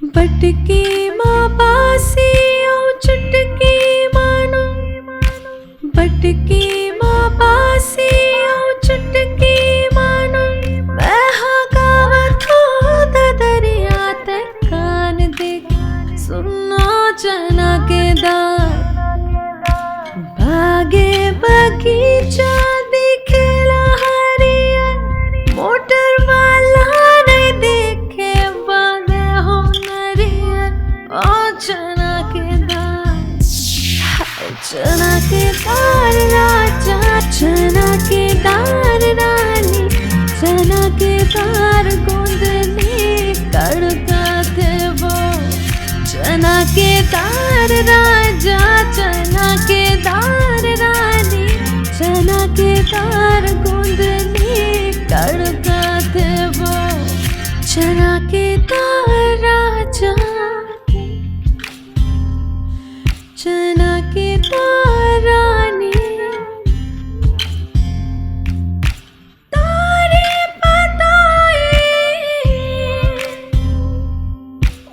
बटकी माँ बासी ओ चुटकी मानो, बटकी माँ बासी ओ चुटकी मानो। बहा गावत हो दरिया ते कान दे सुनो चना के दार। बागे बगीचा दिखेला हरियर, मोटर वाला नहीं देखे बागे हो नरियर। ओ चना के दार, चना के दार राजा, चना के दार रानी, चना के दार गोंदली तड़का थे वो। चना के दार राजा, चना के दार रानी, चना के दार गोंदली तड़का थे वो। चना के दार राजा, चना के दार रानी, तारे पताए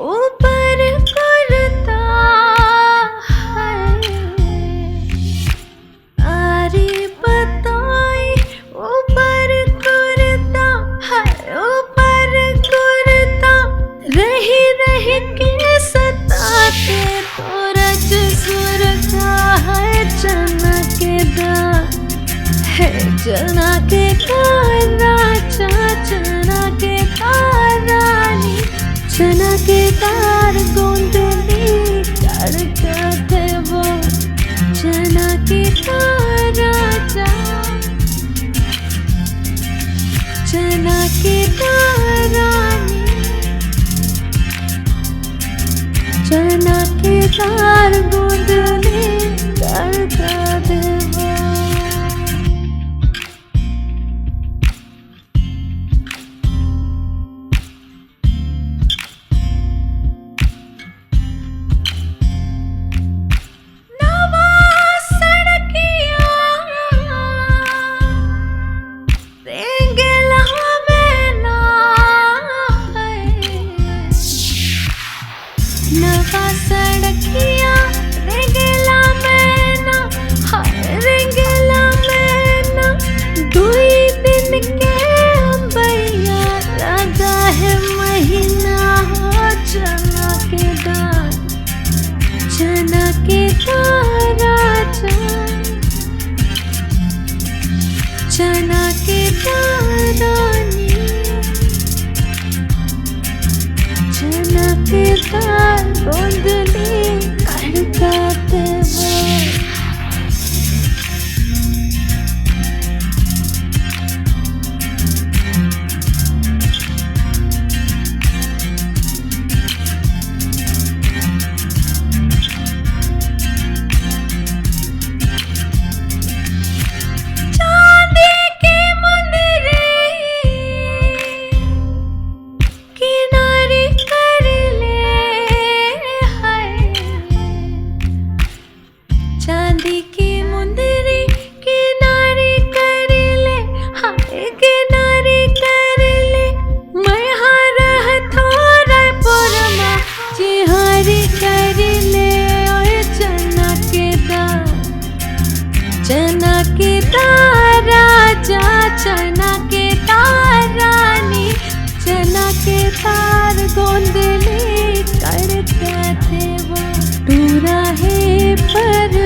ऊपर करता है। तारे पताए ऊपर करता है, ऊपर करता रही रही के सताते तो रज सुरता है। चना के दार है, चना के दार राजा, चना के दार रानी, चना के दार गोंदली तड़का थे वो। चना के दार राजा, चना के दार रानी, चना के दार गोंदली तड़का थे वो। नवा सड़किया रेंगेला मैना, हाय रेंगेला मैना। दुई दिन के भैया लगा है महीना हो। चना के दार, चना के दार राजा, चना के दार रानी, चना के दार गोंदली तड़का थे वो। चांदी के मुंदरी किनारे कर ले, हाय चांदी की मुंदरी किनारे कर ले, हाय किनारे कर ले। मैं हार थोड़ा पुरमा चिहारी कर ले। ओए चना के दार, चना के दार राजा, चना के दार रानी, चना के दार गोंदली तड़का थे वो। टूरा है पर